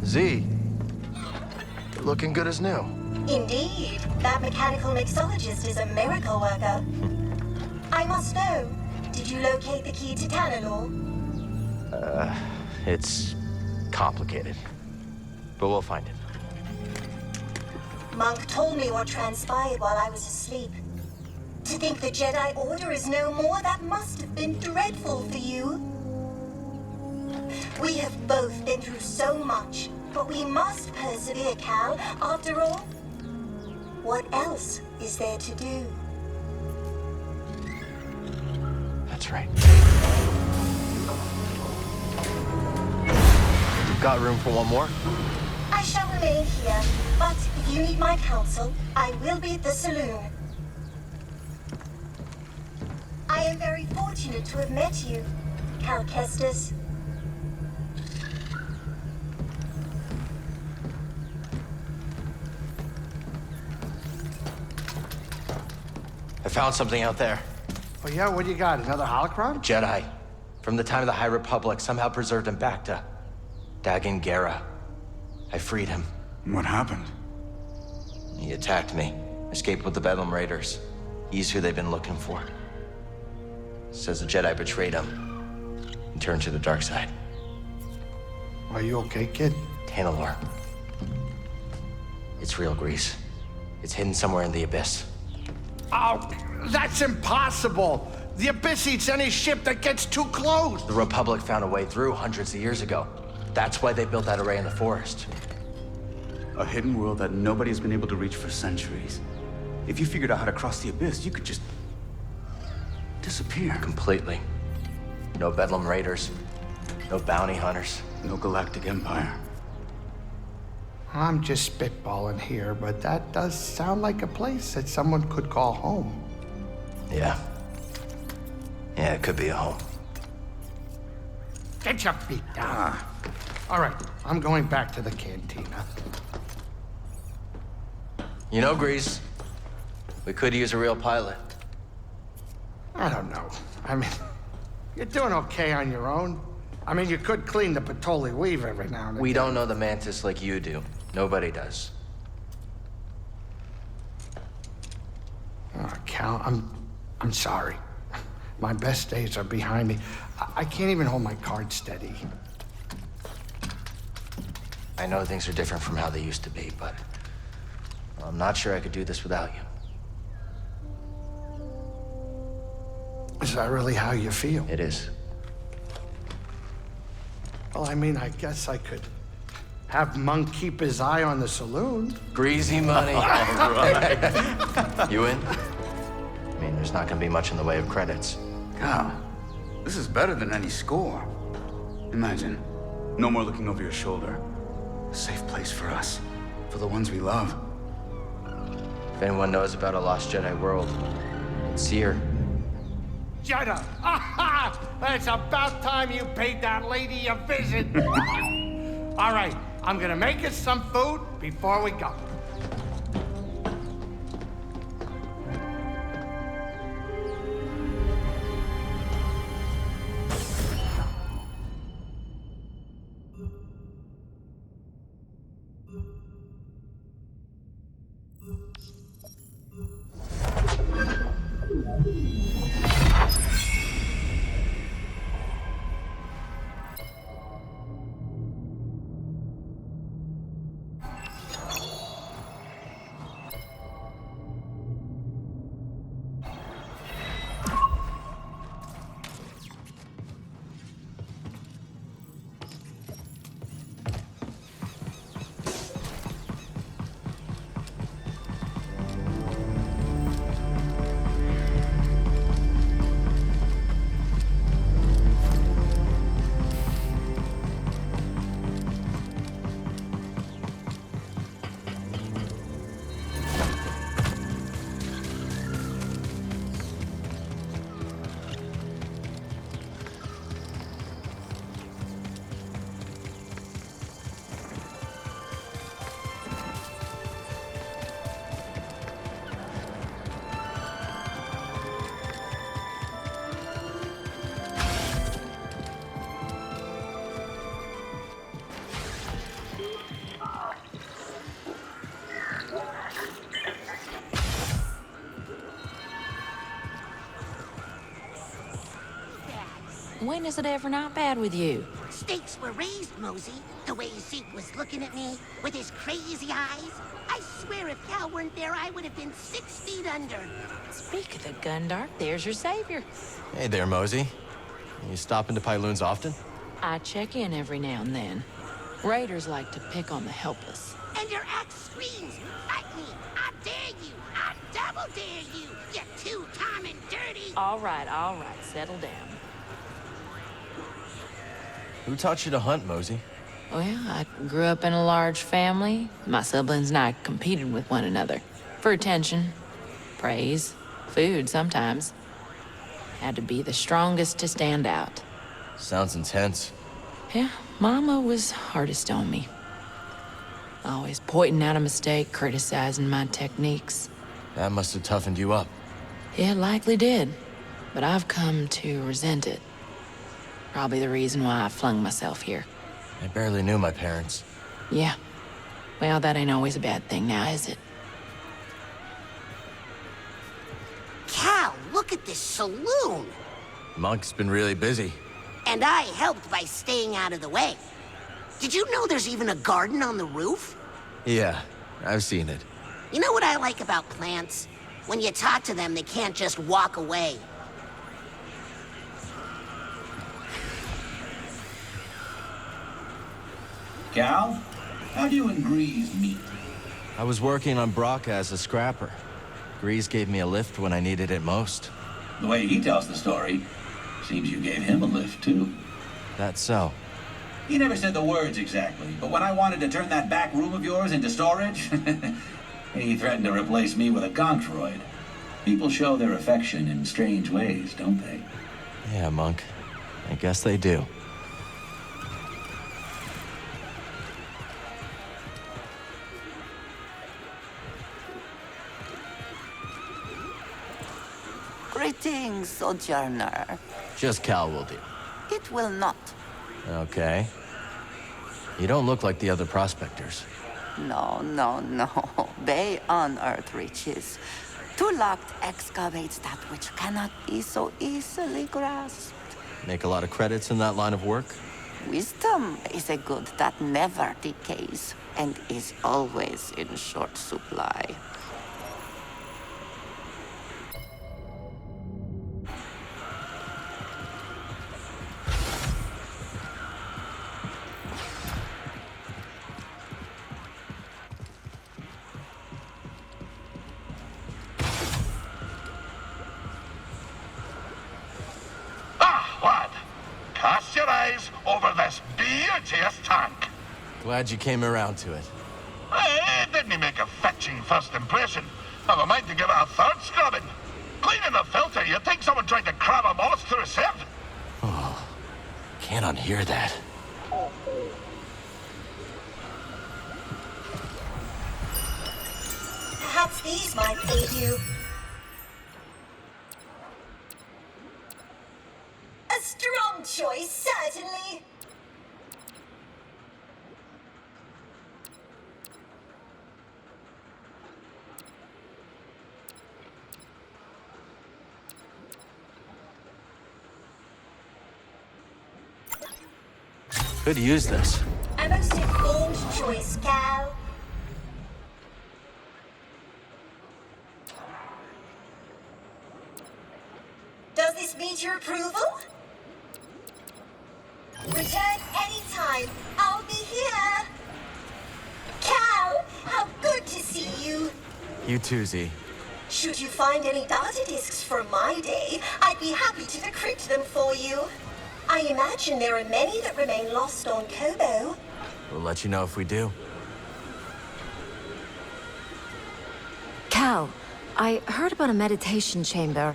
Z, you're looking good as new. Indeed, that mechanical mixologist is a miracle worker. I must know, did you locate the key to Tanalor? It's complicated, but we'll find it. Monk told me what transpired while I was asleep. To think the Jedi Order is no more, that must have been dreadful for you. We have both been through so much, but we must persevere, Cal. After all, what else is there to do? That's right. You've got room for one more? I shall remain here, but if you need my counsel, I will be at the saloon. I am very fortunate to have met you, Cal Kestis. I found something out there. Oh yeah, what do you got? Another holocron? Jedi. From the time of the High Republic, somehow preserved in Bacta. Dagan Gera. I freed him. What happened? He attacked me. Escaped with the Bedlam Raiders. He's who they've been looking for. Says the Jedi betrayed him. And turned to the dark side. Are you okay, kid? Tanalor. It's real, Grease. It's hidden somewhere in the Abyss. Oh, that's impossible! The Abyss eats any ship that gets too close! The Republic found a way through hundreds of years ago. That's why they built that array in the forest. A hidden world that nobody's been able to reach for centuries. If you figured out how to cross the Abyss, you could just disappear. Completely. No Bedlam Raiders. No bounty hunters. No galactic empire. I'm just spitballing here, but that does sound like a place that someone could call home. Yeah. Yeah, it could be a home. Get your feet down. All right, I'm going back to the cantina. You know, Grease, we could use a real pilot. I don't know. I mean, you're doing okay on your own. I mean, you could clean the Patoli weave every now and again. We don't know the Mantis like you do. Nobody does. Oh, Cal, I'm sorry. My best days are behind me. I can't even hold my card steady. I know things are different from how they used to be, but I'm not sure I could do this without you. Is that really how you feel? It is. Well, I mean, I guess I could have Monk keep his eye on the saloon. Greasy money. All right. You in? I mean, there's not gonna be much in the way of credits. Cal, this is better than any score. Imagine, no more looking over your shoulder. A safe place for us, for the ones we love. If anyone knows about a lost Jedi world, it's here. Jedi! Aha! It's about time you paid that lady a visit. All right, I'm gonna make us some food before we go. When is it ever not bad with you? Stakes were raised, Mosey. The way Zeke was looking at me with his crazy eyes. I swear if Cal weren't there, I would have been 6 feet under. Speak of the Gundark, there's your savior. Hey there, Mosey. You stop into Pyloon's often? I check in every now and then. Raiders like to pick on the helpless. And your axe screams, fight me, I dare you, I double dare you, you two-time and dirty. All right, settle down. Who taught you to hunt, Mosey? Well, I grew up in a large family. My siblings and I competed with one another. For attention, praise, food sometimes. Had to be the strongest to stand out. Sounds intense. Yeah, Mama was hardest on me. Always pointing out a mistake, criticizing my techniques. That must have toughened you up. It likely did, but I've come to resent it. Probably the reason why I flung myself here. I barely knew my parents. Yeah. Well, that ain't always a bad thing now, is it? Cal, look at this saloon. Monk's been really busy. And I helped by staying out of the way. Did you know there's even a garden on the roof? Yeah, I've seen it. You know what I like about plants? When you talk to them, they can't just walk away. Cal, how do you and Grease meet? I was working on Braca as a scrapper. Grease gave me a lift when I needed it most. The way he tells the story, seems you gave him a lift, too. That's so. He never said the words exactly, but when I wanted to turn that back room of yours into storage, he threatened to replace me with a gonkroid. People show their affection in strange ways, don't they? Yeah, Monk. I guess they do. Greetings, Sojourner. Just Cal will do. It will not. Okay. You don't look like the other prospectors. No. They unearth riches. To locked excavates that which cannot be so easily grasped. Make a lot of credits in that line of work? Wisdom is a good that never decays and is always in short supply. Glad you came around to it. It didn't make a fetching first impression. I've a mind to give it a third scrubbing. Cleaning the filter, you'd think someone tried to crab a moth through a sieve. Oh, can't unhear that. Perhaps these might aid you. A strong choice, certainly. Could use this. A most informed choice, Cal. Does this meet your approval? Return anytime. I'll be here. Cal, how good to see you. You too, Z. Should you find any data discs from my day, I'd be happy to decrypt them for you. I imagine there are many that remain lost on Kobo. We'll let you know if we do. Cal, I heard about a meditation chamber.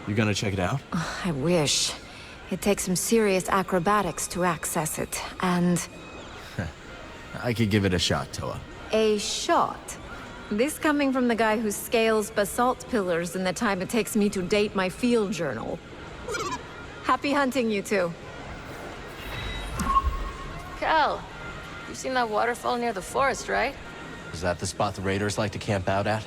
You gonna check it out? I wish. It takes some serious acrobatics to access it, and... I could give it a shot, Toa. A shot? This coming from the guy who scales basalt pillars in the time it takes me to date my field journal. Happy hunting, you two. Cal, you've seen that waterfall near the forest, right? Is that the spot the raiders like to camp out at?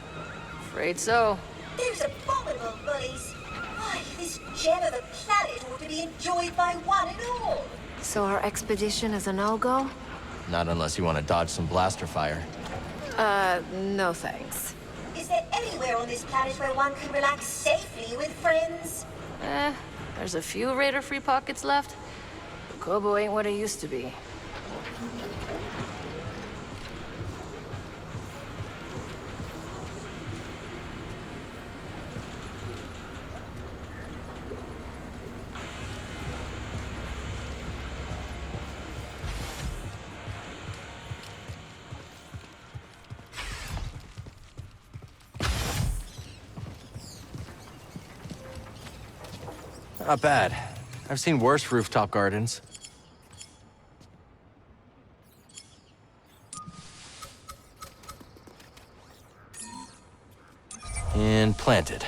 Afraid so. Those abominable bullies. Why, this gem of a planet ought to be enjoyed by one and all. So our expedition is a no-go? Not unless you want to dodge some blaster fire. No thanks. Is there anywhere on this planet where one can relax safely with friends? There's a few Raider-free pockets left. Kobo ain't what it used to be. Not bad. I've seen worse rooftop gardens. And planted.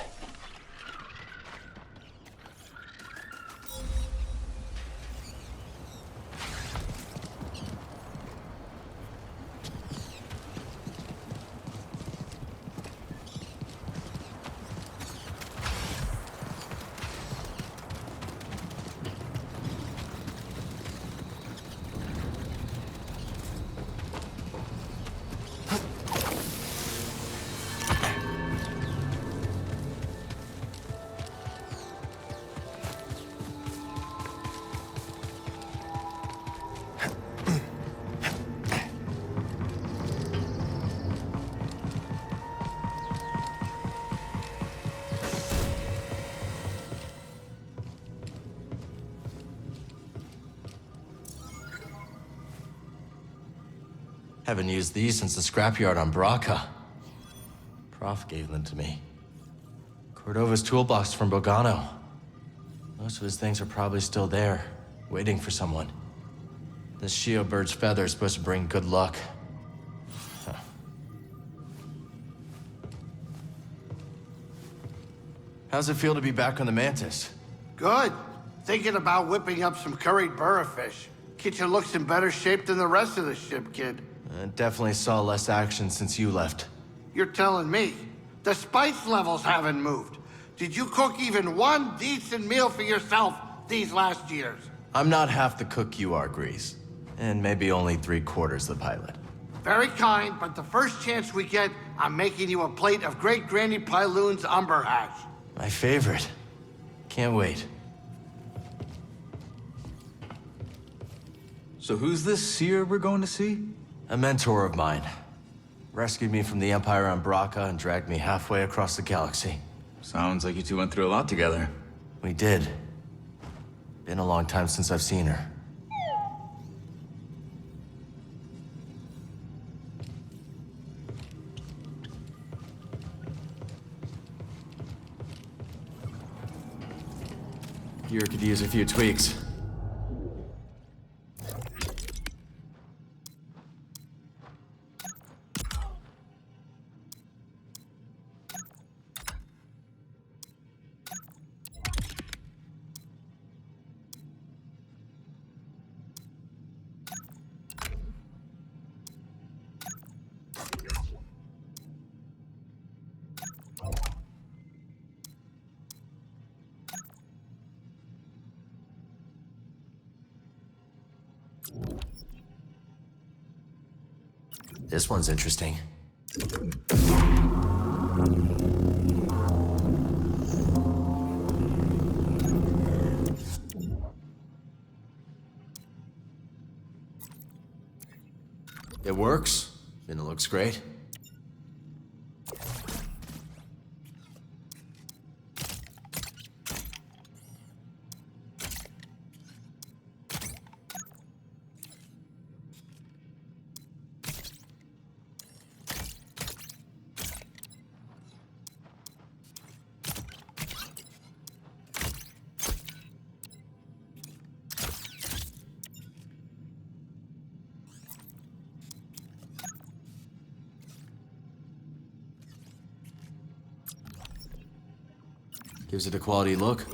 Haven't used these since the scrapyard on Braca. Prof gave them to me. Cordova's toolbox from Bogano. Most of his things are probably still there, waiting for someone. This Shio bird's feather is supposed to bring good luck. Huh. How's it feel to be back on the Mantis? Good. Thinking about whipping up some curried burrafish. Kitchen looks in better shape than the rest of the ship, kid. I definitely saw less action since you left. You're telling me. The spice levels haven't moved. Did you cook even one decent meal for yourself these last years? I'm not half the cook you are, Grease. And maybe only 3/4 the pilot. Very kind, but the first chance we get, I'm making you a plate of Great Granny Pyloon's umber hash. My favorite. Can't wait. So who's this seer we're going to see? A mentor of mine. Rescued me from the Empire on Braca and dragged me halfway across the galaxy. Sounds like you two went through a lot together. We did. Been a long time since I've seen her. Gear could use a few tweaks. This one's interesting. It works, and it looks great. Gives it a quality look.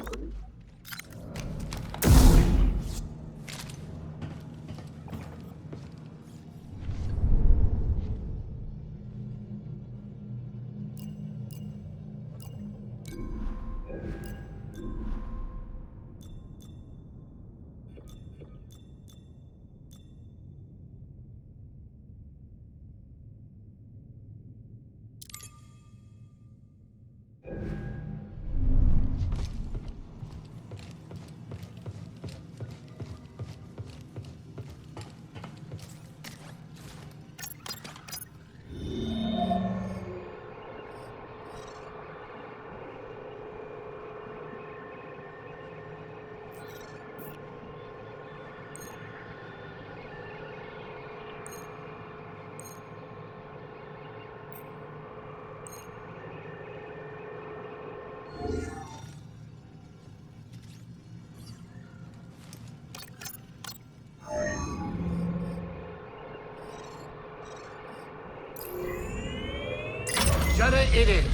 Jedi it is.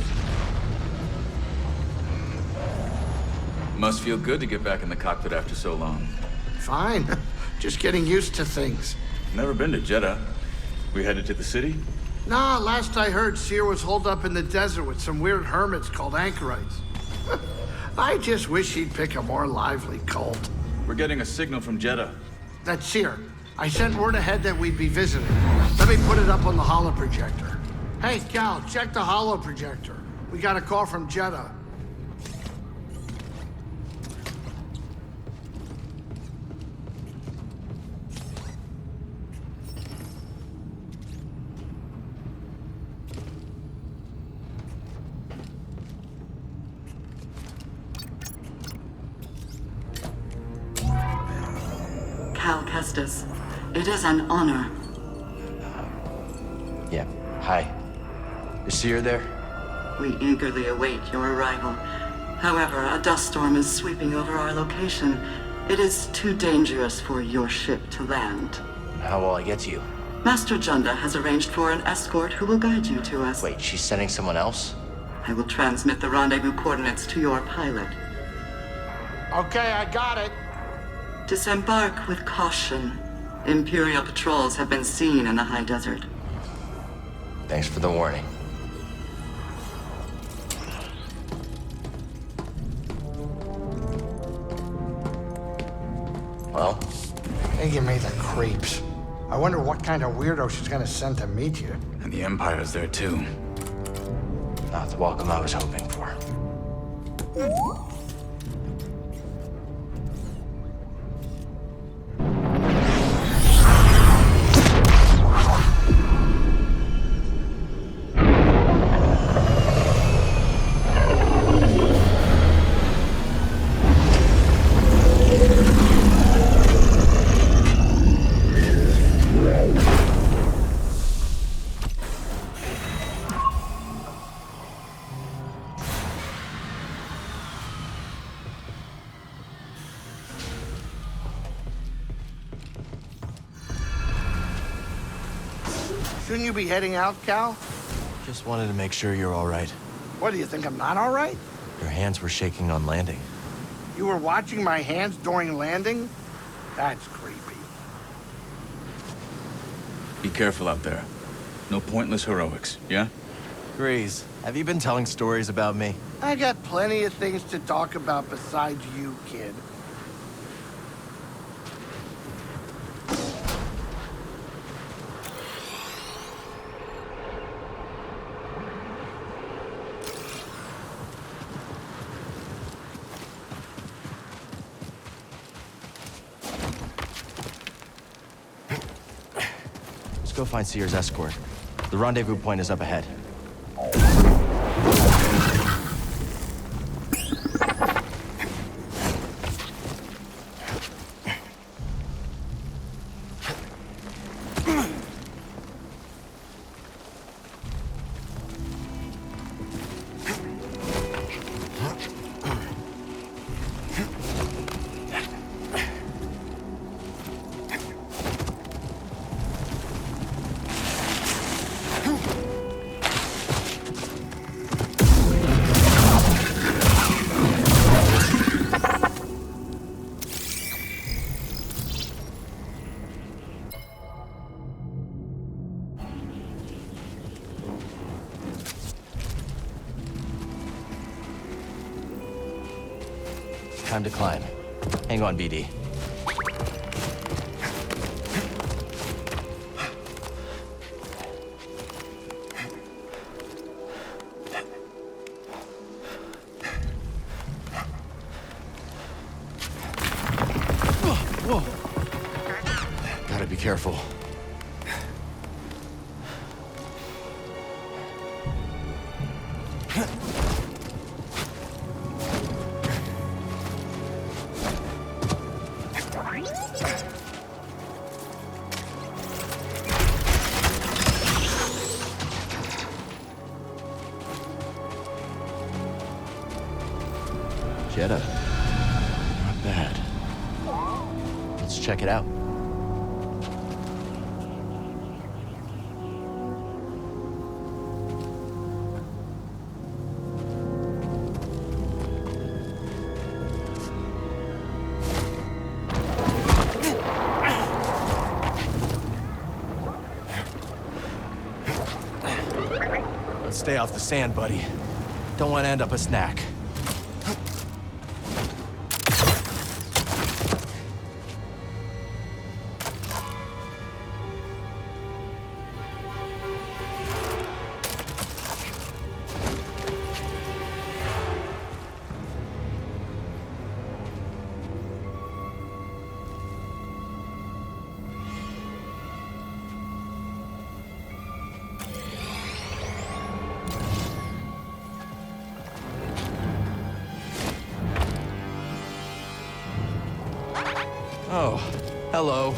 Must feel good to get back in the cockpit after so long. Fine. Just getting used to things. Never been to Jeddah. We headed to the city? Nah, last I heard, Seer was holed up in the desert with some weird hermits called anchorites. I just wish he'd pick a more lively cult. We're getting a signal from Jeddah. That's Seer. I sent word ahead that we'd be visiting. Let me put it up on the holo projector. Hey, Cal, check the holo projector. We got a call from Jeddah. Cal Kestis, it is an honor. Yeah, hi. Is Seer there? We eagerly await your arrival. However, a dust storm is sweeping over our location. It is too dangerous for your ship to land. How will I get to you? Master Junda has arranged for an escort who will guide you to us. Wait, she's sending someone else? I will transmit the rendezvous coordinates to your pilot. Okay, I got it. Disembark with caution. Imperial patrols have been seen in the high desert. Thanks for the warning. Well? They give me the creeps. I wonder what kind of weirdo she's gonna send to meet you. And the Empire's there too. Not the welcome I was hoping for. Shouldn't you be heading out, Cal? Just wanted to make sure you're all right. What, do you think I'm not all right? Your hands were shaking on landing. You were watching my hands during landing? That's creepy. Be careful out there. No pointless heroics, yeah? Grease, have you been telling stories about me? I got plenty of things to talk about besides you, kid. Let's go find Seer's escort. The rendezvous point is up ahead. Time to climb. Hang on, BD. Whoa. Gotta be careful. Jedi. Not bad. Let's check it out. Let's stay off the sand, buddy. Don't want to end up a snack. Oh, hello.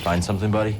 Find something, buddy?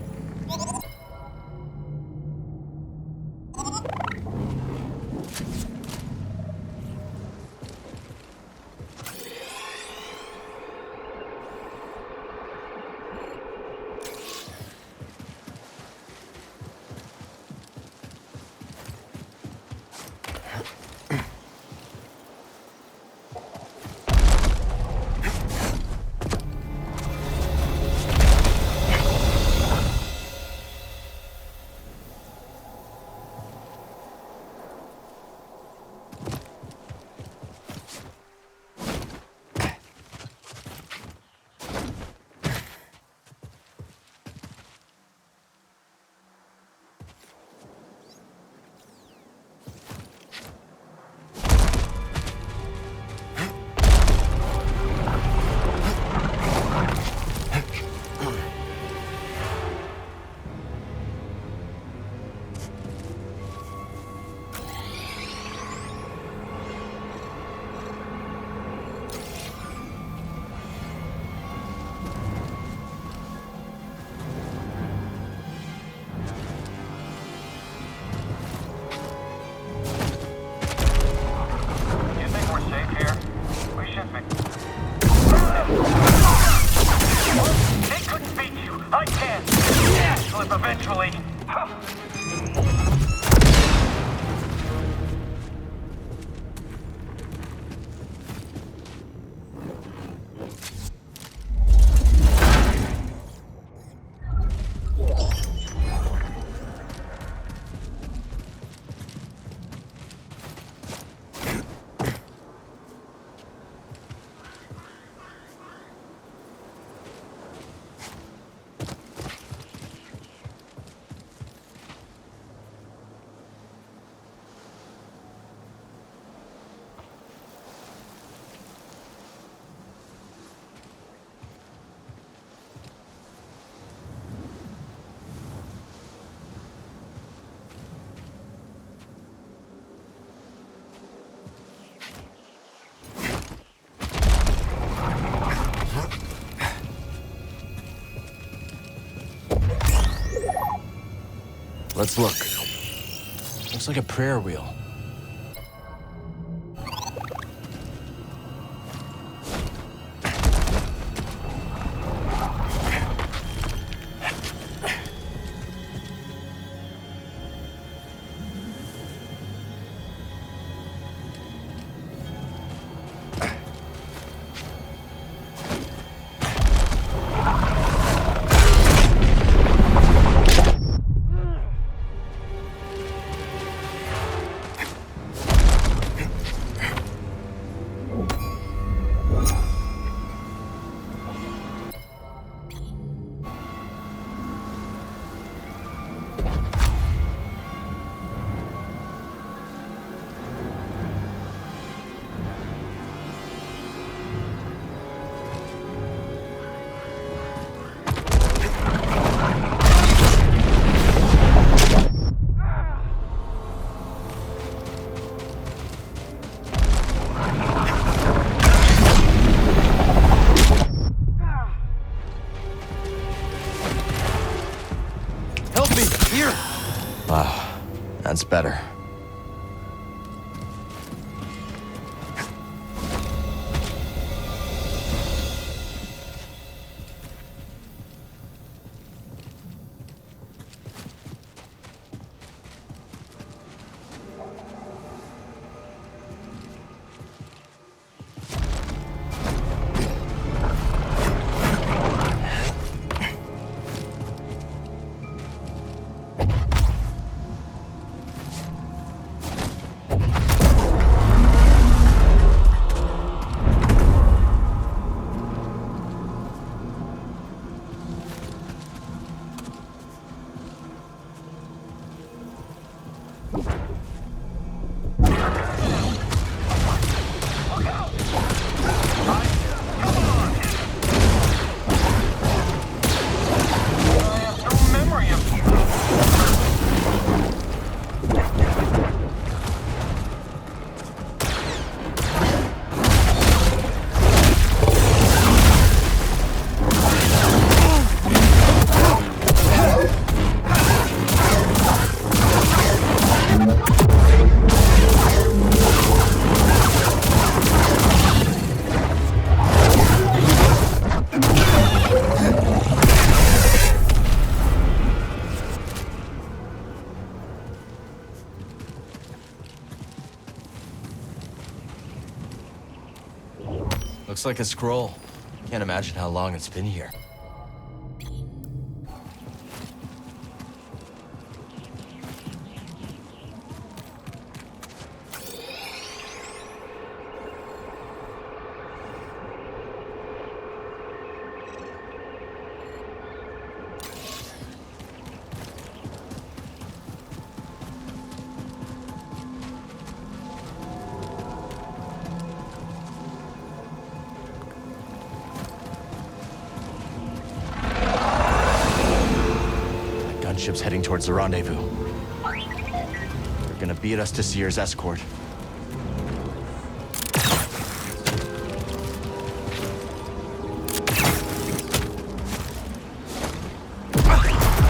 Let's look. Looks like a prayer wheel. Here! Wow, that's better. Looks like a scroll. Can't imagine how long it's been here. Ship's heading towards the rendezvous. They're gonna beat us to Seer's escort.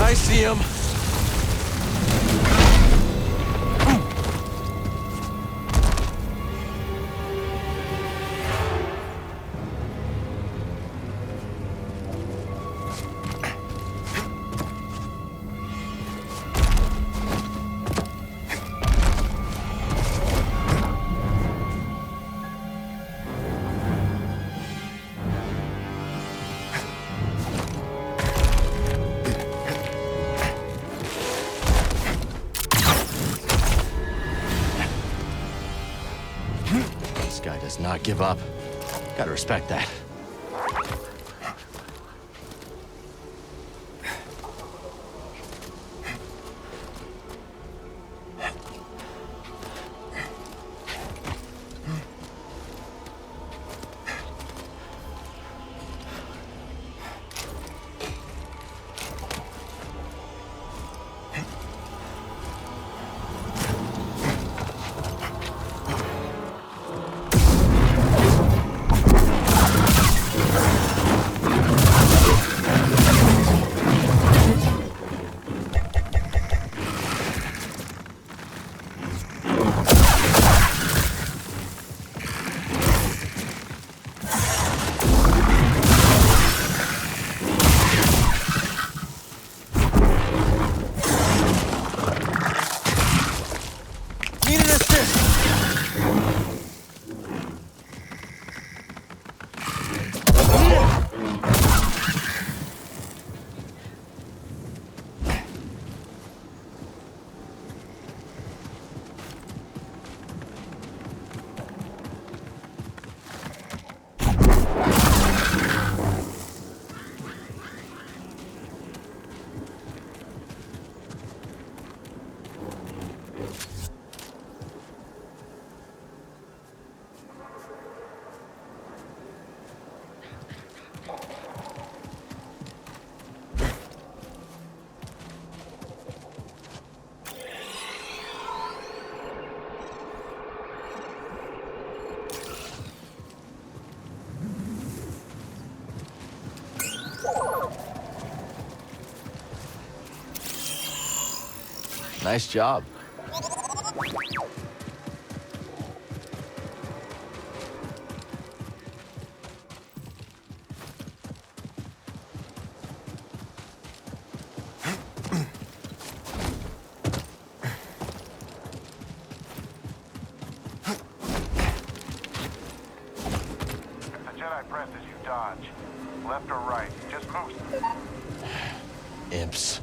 I see him. Not give up. Gotta respect that. Nice job. Left or right? Just move. Imps.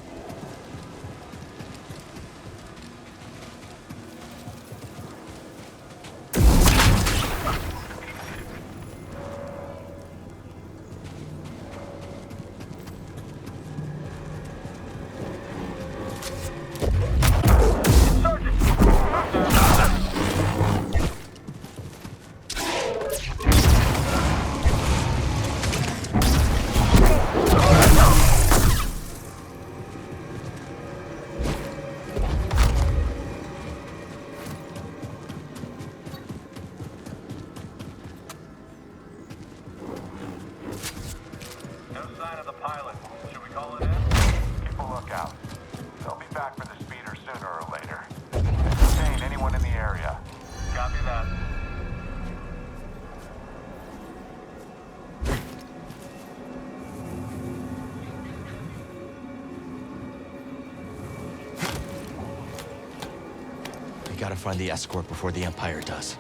We gotta find the escort before the Empire does.